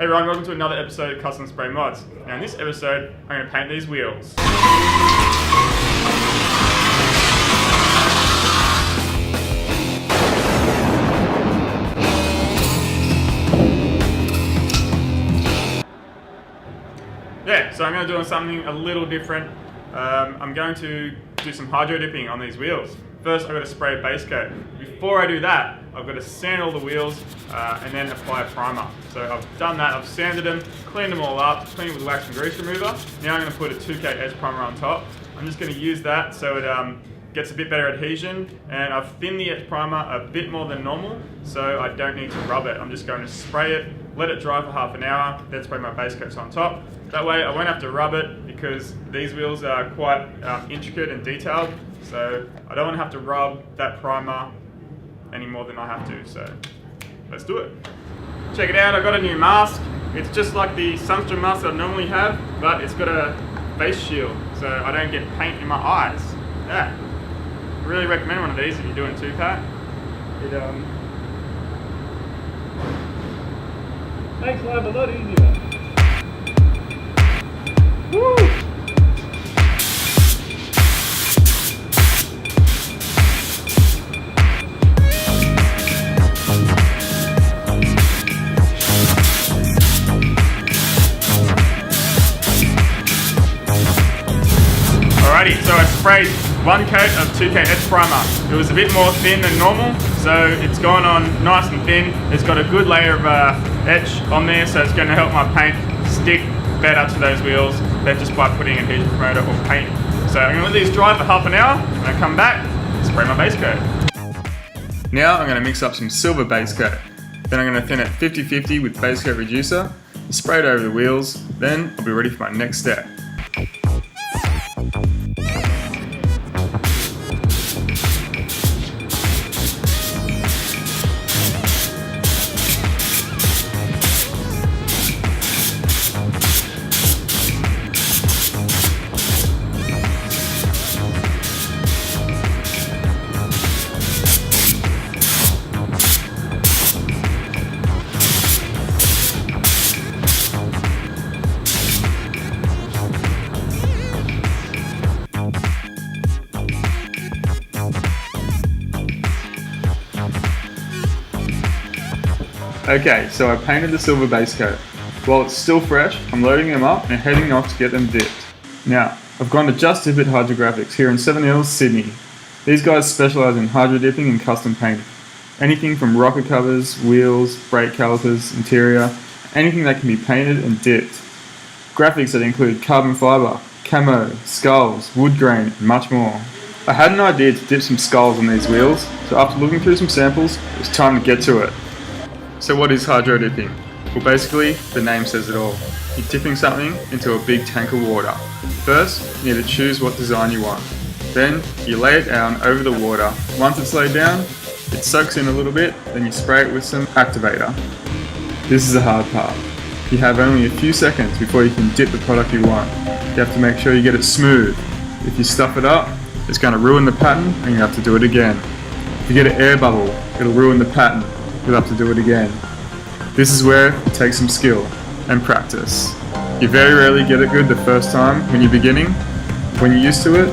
Hey everyone, welcome to another episode of Custom Spray Mods. Now in this episode, I'm going to paint these wheels. Yeah, so I'm going to do something a little different. I'm going to do some hydro dipping on these wheels. First, I've got to spray a base coat. Before I do that, I've got to sand all the wheels and then apply a primer. So I've done that, I've sanded them, cleaned them all up, cleaned it with wax and grease remover. Now I'm going to put a 2K edge primer on top. I'm just going to use that so it gets a bit better adhesion, and I've thinned the edge primer a bit more than normal, so I don't need to rub it. I'm just going to spray it, let it dry for half an hour, then spray my base coats on top. That way I won't have to rub it because these wheels are quite intricate and detailed, so I don't want to have to rub that primer any more than I have to, so let's do it. Check it out, I got a new mask. It's just like the sunscreen mask that I normally have, but it's got a face shield, so I don't get paint in my eyes. Yeah, I really recommend one of these if you're doing 2-pack. It makes life a lot easier. Woo! Alrighty, so I sprayed one coat of 2K edge primer. It was a bit more thin than normal, so it's gone on nice and thin. It's got a good layer of edge on there, so it's going to help my paint stick better to those wheels than just by putting adhesion promoter or paint. So I'm going to let these dry for half an hour, and I come back, spray my base coat. Now I'm going to mix up some silver base coat. Then I'm going to thin it 50-50 with base coat reducer, spray it over the wheels, then I'll be ready for my next step. Okay, so I painted the silver base coat. While it's still fresh, I'm loading them up and heading off to get them dipped. Now, I've gone to Just Dip It Hydrographics here in 7 Hills, Sydney. These guys specialise in hydro dipping and custom painting. Anything from rocker covers, wheels, brake calipers, interior, anything that can be painted and dipped. Graphics that include carbon fibre, camo, skulls, wood grain, and much more. I had an idea to dip some skulls on these wheels, so after looking through some samples, it was time to get to it. So what is hydro dipping? Well, basically, the name says it all. You're dipping something into a big tank of water. First, you need to choose what design you want. Then, you lay it down over the water. Once it's laid down, it soaks in a little bit, then you spray it with some activator. This is the hard part. You have only a few seconds before you can dip the product you want. You have to make sure you get it smooth. If you stuff it up, it's going to ruin the pattern and you have to do it again. If you get an air bubble, it'll ruin the pattern. You'll have to do it again. This is where it takes some skill and practice. You very rarely get it good the first time when you're beginning. When you're used to it,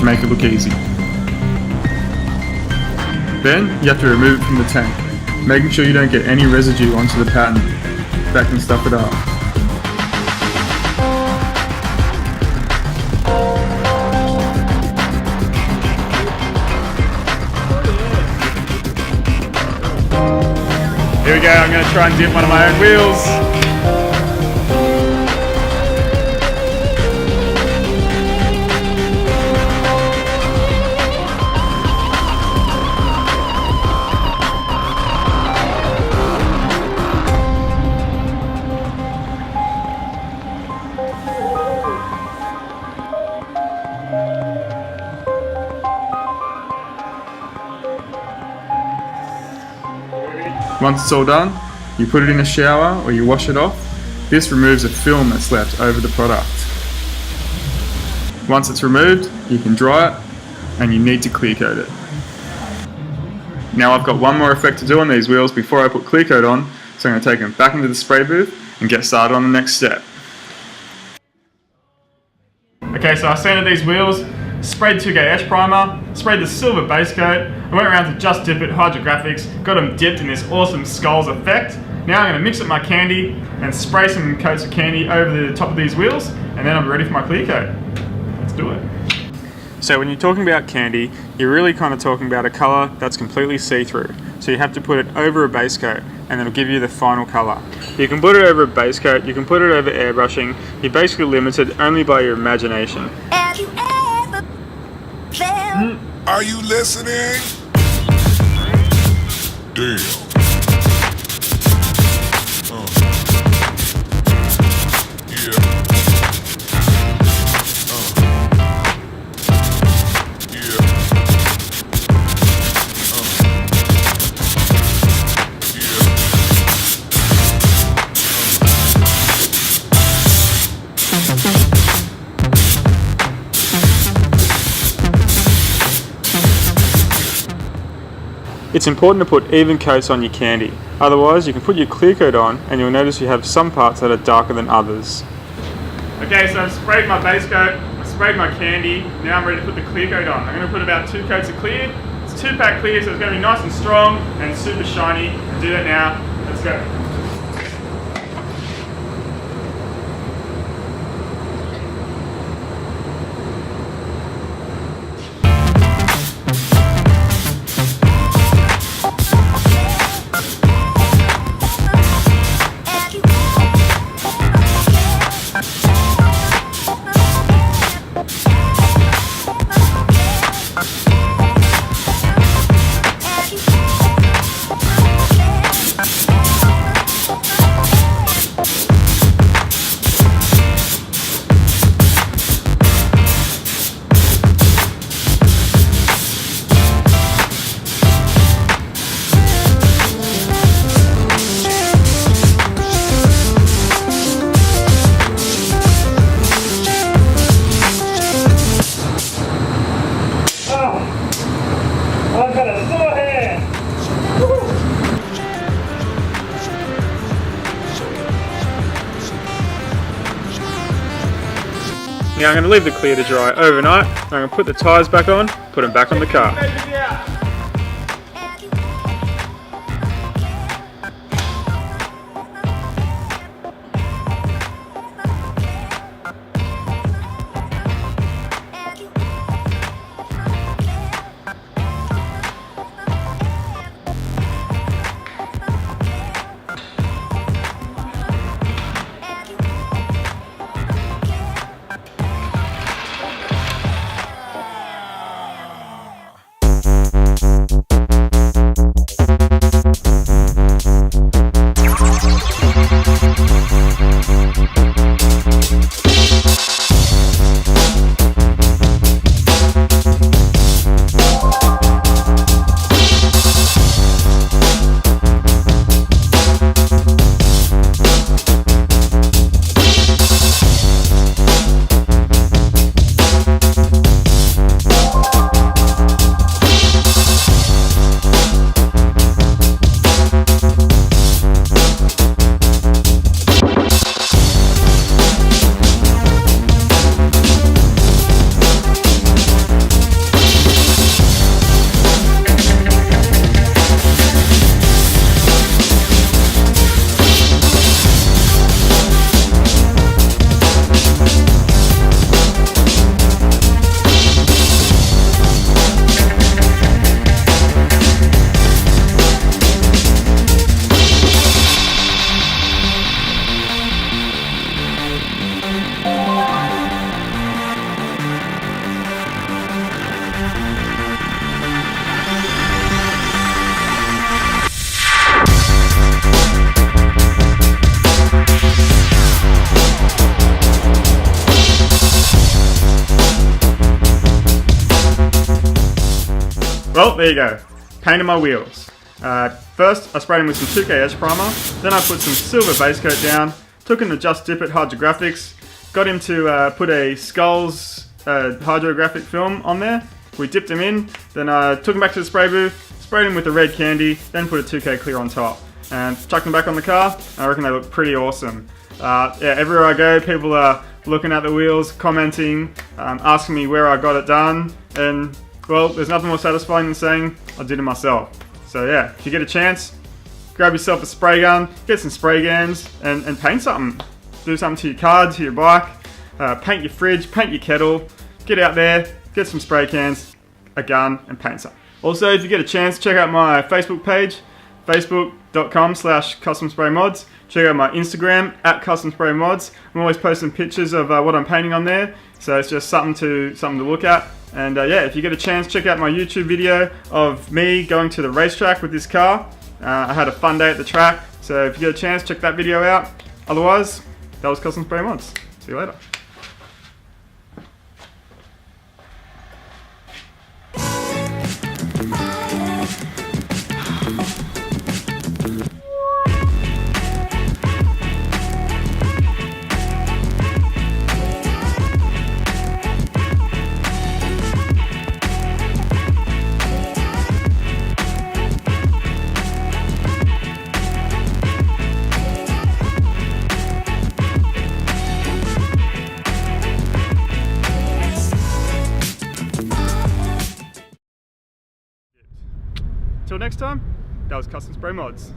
make it look easy. Then you have to remove it from the tank, making sure you don't get any residue onto the pattern. That can stuff it up. Here we go, I'm going to try and dip one of my own wheels. Once it's all done, you put it in a shower or you wash it off. This removes a film that's left over the product. Once it's removed, you can dry it and you need to clear coat it. Now I've got one more effect to do on these wheels before I put clear coat on, So I'm going to take them back into the spray booth and get started on the next step. Okay, so I sanded these wheels, sprayed 2K Edge primer, sprayed the silver base coat, I went around to Just Dip It Hydrographics, got them dipped in this awesome skulls effect. Now I'm going to mix up my candy and spray some coats of candy over the top of these wheels, and then I'm ready for my clear coat. Let's do it. So when you're talking about candy, you're really kind of talking about a colour that's completely see-through. So you have to put it over a base coat and it'll give you the final colour. You can put it over a base coat, you can put it over airbrushing, you're basically limited only by your imagination. Have you ever felt? Are you listening? Damn. It's important to put even coats on your candy, otherwise you can put your clear coat on and you'll notice you have some parts that are darker than others. Okay, so I've sprayed my base coat, I've sprayed my candy, now I'm ready to put the clear coat on. I'm going to put about 2 coats of clear. It's 2-pack clear, so it's going to be nice and strong and super shiny. I'll do that now, let's go. Now I'm going to leave the clear to dry overnight. I'm going to put the tyres back on, put them back on the car. Well, there you go. Painted my wheels. First, I sprayed them with some 2K Edge primer. Then I put some silver base coat down. Took him to Just Dip It Hydrographics. Got him to put a skulls hydrographic film on there. We dipped him in. Then I took him back to the spray booth. Sprayed him with the red candy. Then put a 2K clear on top. and chucked them back on the car. I reckon they look pretty awesome. Yeah, everywhere I go, people are looking at the wheels, commenting, asking me where I got it done, and well, there's nothing more satisfying than saying I did it myself. So yeah, if you get a chance, grab yourself a spray gun, get some spray cans, and paint something. Do something to your car, to your bike, paint your fridge, paint your kettle. Get out there, get some spray cans, a gun, and paint something. Also, if you get a chance, check out my Facebook page, facebook.com/customspraymods. Check out my Instagram @customspraymods. I'm always posting pictures of what I'm painting on there, so it's just something to look at. And yeah, if you get a chance, check out my YouTube video of me going to the racetrack with this car. I had a fun day at the track, so if you get a chance, check that video out. Otherwise, that was Custom Spray Mods. See you later. Till next time, that was Custom Spray Mods.